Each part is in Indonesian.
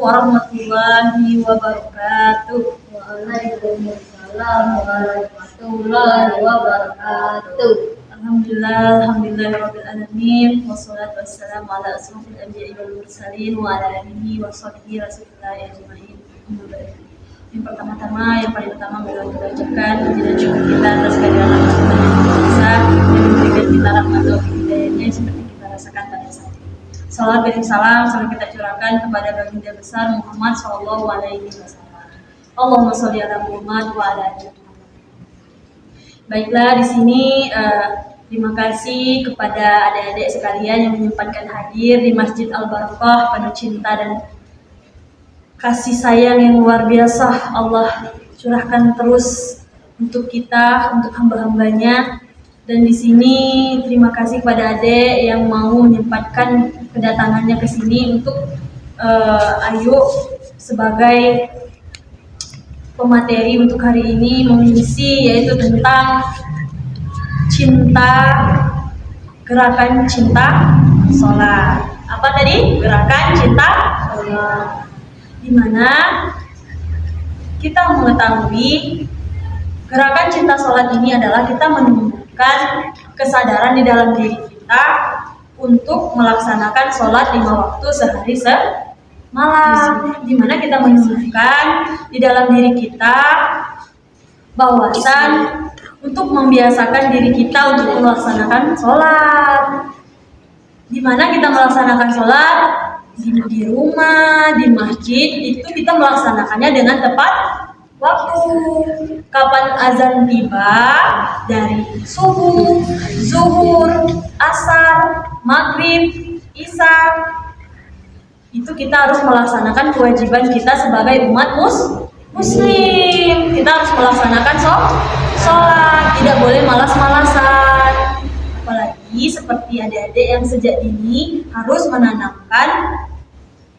warahmatullahi wabarakatuh. Waalaikumsalam warahmatullahi wabarakatuh. Alhamdulillahirabbil alamin wassalatu wassalamu ala asrofil anbiya'i wal mursalin wa ala alihi wa sahbihi rasulillahi ajma'in. Yang pertama-tama, yang paling utama adalah kita ucapkan puji dan syukur kita atas kehadiran Allah Subhanahu wa Ta'ala yang memberikan kita rahmat dan hidayahnya seperti kita rasakan pada saat ini. Salawat dan salam selalu kita curahkan kepada baginda besar Muhammad sallallahu alaihi wasallam. Allahumma sholli ala Muhammad wa ala ali Muhammad. Baiklah, di sini terima kasih kepada adik-adik sekalian yang menyempatkan hadir di Masjid Al-Barakah, penuh cinta dan kasih sayang yang luar biasa Allah curahkan terus untuk kita, untuk hamba-hambanya. Dan di sini terima kasih kepada adik yang mau menyempatkan kedatangannya ke sini untuk Ayu sebagai pemateri untuk hari ini mengisi, yaitu tentang gerakan cinta sholat. Apa tadi? Gerakan cinta sholat. Di mana kita mengetahui gerakan cinta sholat ini adalah kita menumbuhkan kesadaran di dalam diri kita untuk melaksanakan sholat 5 waktu sehari semalam. Di mana kita menumbuhkan di dalam diri kita bahwasan untuk membiasakan diri kita untuk melaksanakan sholat. Di mana kita melaksanakan sholat di rumah, di masjid, itu kita melaksanakannya dengan tepat waktu. Kapan azan tiba, dari subuh, zuhur, asar, maghrib, isya, itu kita harus melaksanakan kewajiban kita sebagai umat muslim. Kita harus melaksanakan sholat, tidak boleh malas-malasan. Apalagi seperti adik-adik yang sejak dini harus menanamkan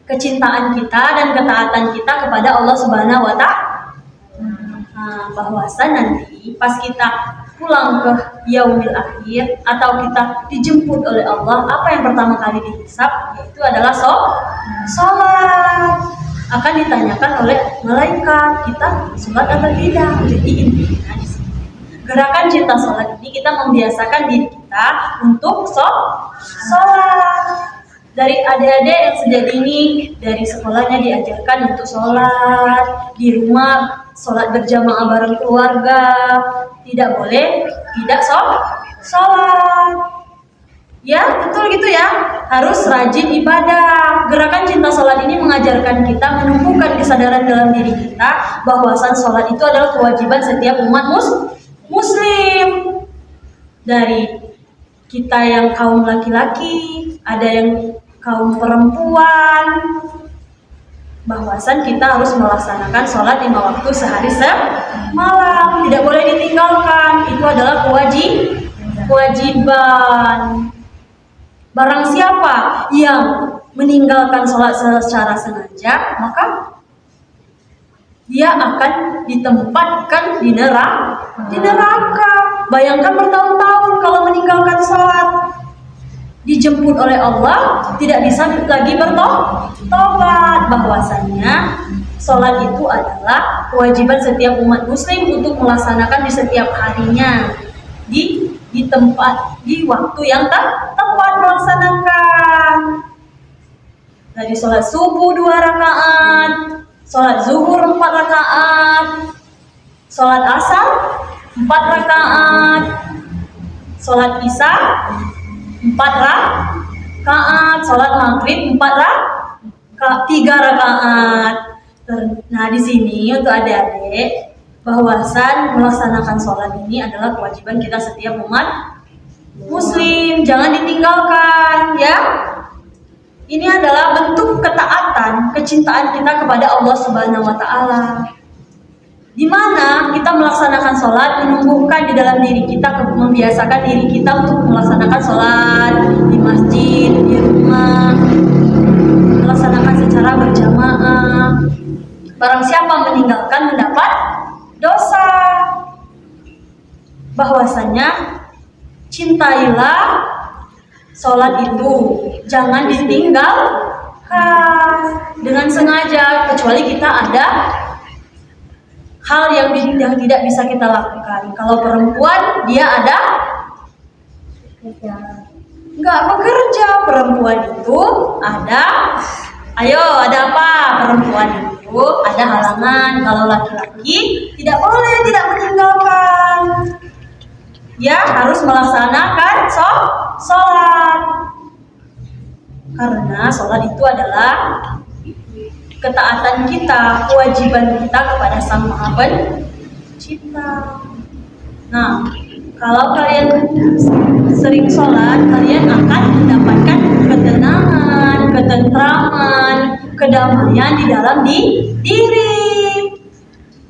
kecintaan kita dan ketaatan kita kepada Allah Subhanahu wa Ta'ala. Bahwasan nanti pas kita pulang ke yaumil akhir atau kita dijemput oleh Allah, apa yang pertama kali dihisab yaitu adalah sholat. Akan ditanyakan oleh malaikat, kita sholat atau tidak. Jadi intinya di sini gerakan cinta sholat ini kita membiasakan diri kita untuk sholat. Dari adik-adik yang sejak dini dari sekolahnya diajarkan untuk sholat, di rumah sholat berjamaah bareng keluarga, tidak boleh tidak sholat. Ya, betul gitu ya, harus rajin ibadah. Gerakan cinta sholat ini mengajarkan kita menumbuhkan kesadaran dalam diri kita bahwasan sholat itu adalah kewajiban setiap umat muslim. Dari kita yang kaum laki-laki, ada yang kaum perempuan, bahwasan kita harus melaksanakan sholat 5 waktu sehari semalam, tidak boleh ditinggalkan. Itu adalah kewajiban. Barang siapa yang meninggalkan sholat secara sengaja, maka dia akan ditempatkan di neraka. Bayangkan bertahun-tahun kalau meninggalkan sholat, dijemput oleh Allah, tidak bisa lagi bertobat. Bahwasannya sholat itu adalah kewajiban setiap umat muslim untuk melaksanakan di setiap harinya, di tempat, di waktu yang tepat melaksanakan. Dari sholat subuh 2 rakaat, sholat zuhur 4 rakaat, sholat asar 4 rakaat, sholat isya 4 rakaat, sholat maghrib 3 rakaat. Nah, di sini untuk adik-adik, bahwasan melaksanakan sholat ini adalah kewajiban kita setiap umat muslim, jangan ditinggalkan ya. Ini adalah bentuk ketaatan, kecintaan kita kepada Allah Subhanahu wa Ta'ala. Di mana kita melaksanakan sholat, menumbuhkan di dalam diri kita, membiasakan diri kita untuk melaksanakan sholat di masjid, di rumah, melaksanakan secara berjamaah. Barang siapa meninggalkan mendapat dosa. Bahwasanya cintailah sholat itu, jangan dengan sengaja, kecuali kita ada hal yang tidak bisa kita lakukan. Kalau perempuan dia ada nggak bekerja, perempuan itu ada, ayo ada apa? Perempuan itu ada halangan. Kalau laki-laki tidak boleh tidak meninggalkan, ya harus melaksanakan sholat, karena sholat itu adalah ketaatan kita, kewajiban kita kepada Sang Maha Pencipta. Nah, kalau kalian sering sholat, kalian akan mendapatkan ketenangan, ketentraman, kedamaian di dalam diri.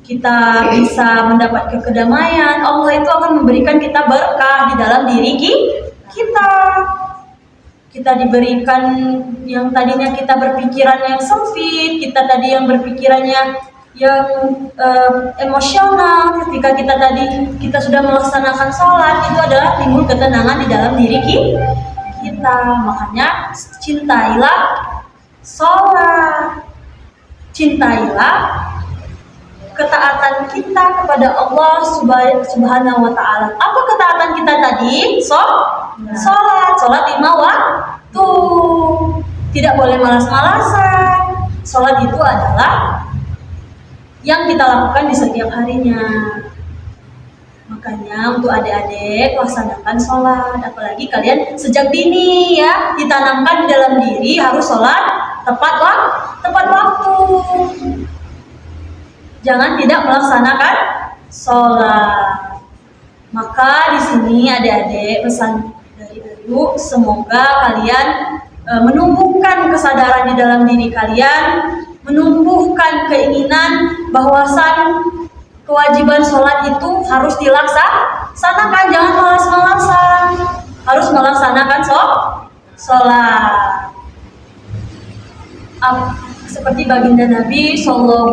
Kita bisa mendapatkan kedamaian. Allah itu akan memberikan kita berkah di dalam diri kita. Kita diberikan yang tadinya kita berpikiran yang sempit, kita tadi yang berpikirannya yang emosional. Ketika kita sudah melaksanakan sholat, itu adalah timbul ketenangan di dalam diri kita. Makanya cintailah sholat, cintailah ketaatan kita kepada Allah Subhanahu wa Ta'ala. Apa ketaatan kita tadi? Sholat 5 waktu. Tidak boleh malas-malasan. Sholat itu adalah yang kita lakukan di setiap harinya. Makanya untuk adik-adik laksanakan sholat. Apalagi kalian sejak dini ya, ditanamkan di dalam diri harus sholat tepat waktu. Jangan tidak melaksanakan sholat. Maka di sini adik-adik pesan dari Ayu, semoga kalian menumbuhkan kesadaran di dalam diri kalian, menumbuhkan keinginan bahwasan kewajiban sholat itu harus dilaksanakan, jangan malas-malasan, harus melaksanakan sholat. Seperti baginda Nabi SAW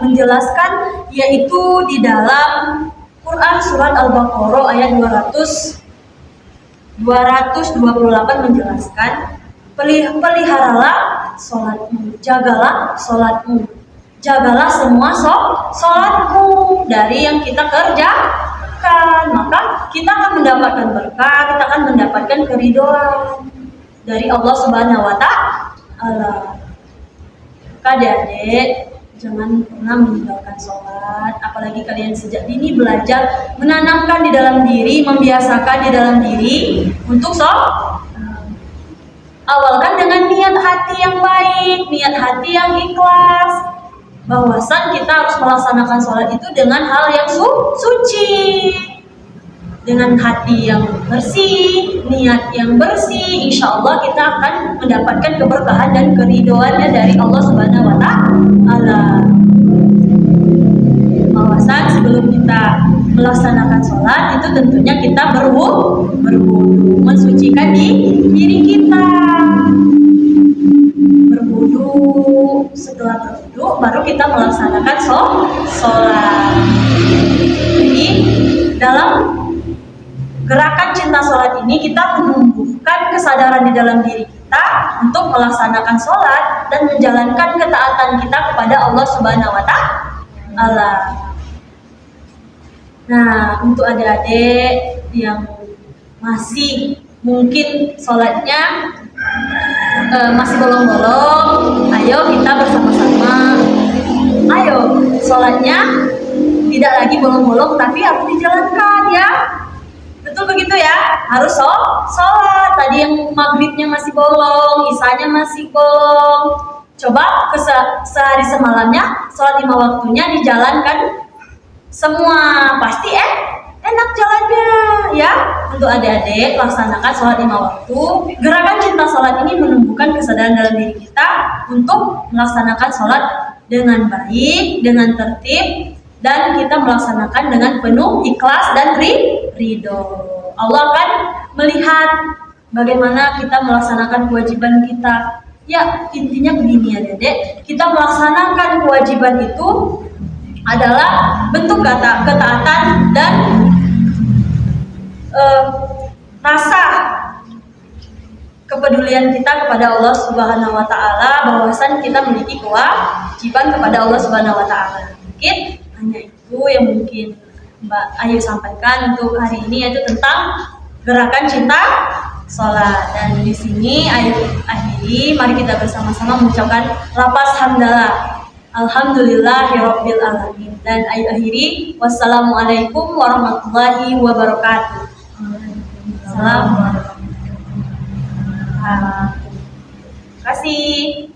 menjelaskan, yaitu di dalam Quran surat Al-Baqarah ayat 228 menjelaskan, peliharalah sholatmu, jagalah sholatmu, jagalah semua sholatmu dari yang kita kerjakan, maka kita akan mendapatkan berkah, kita akan mendapatkan keridhaan dari Allah Subhanahu wa Ta'ala. Adik-adik, jangan pernah meninggalkan sholat. Apalagi kalian sejak dini belajar menanamkan di dalam diri, membiasakan di dalam diri untuk sholat. Awalkan dengan niat hati yang baik, niat hati yang ikhlas, bahwasan kita harus melaksanakan sholat itu dengan hal yang suci, dengan hati yang bersih, niat yang bersih. Insya Allah kita akan mendapatkan keberkahan dan keridhoannya dari Allah Subhanahu wa Ta'ala. Bahwasan sebelum kita melaksanakan sholat itu tentunya kita berwudu, mensucikan diri kita. Berwudu, setelah berwudu baru kita melaksanakan sholat. Jadi dalam gerakan cinta sholat ini kita menumbuhkan kesadaran di dalam diri kita untuk melaksanakan sholat dan menjalankan ketaatan kita kepada Allah Subhanahu wa Ta'ala. Nah, untuk adik-adik yang masih mungkin sholatnya masih bolong-bolong, ayo kita bersama-sama. Ayo, sholatnya tidak lagi bolong-bolong tapi harus dijalankan ya. Betul begitu ya, harus sholat. Tadi yang maghribnya masih bolong, isanya masih bolong. Coba sehari semalamnya sholat 5 waktunya dijalankan semua, pasti enak jalannya ya. Untuk adik-adik laksanakan sholat 5 waktu. Gerakan cinta sholat ini menumbuhkan kesadaran dalam diri kita untuk melaksanakan sholat dengan baik, dengan tertib, dan kita melaksanakan dengan penuh ikhlas dan ridho. Allah akan melihat bagaimana kita melaksanakan kewajiban kita. Ya, intinya begini ya Dedek, kita melaksanakan kewajiban itu adalah bentuk ketaatan dan rasa kepedulian kita kepada Allah Subhanahu wa taala, bahwasan kita memiliki kewajiban kepada Allah Subhanahu wa taala. Mungkin hanya itu yang mungkin Mbak Ayu sampaikan untuk hari ini, yaitu tentang gerakan cinta sholat. Dan di sini Ayu akhiri, mari kita bersama-sama mengucapkan lafaz hamdalah. Alhamdulillahirabbil alamin. Dan Ayu akhiri, wassalamualaikum warahmatullahi wabarakatuh. Assalamualaikum. Terima kasih.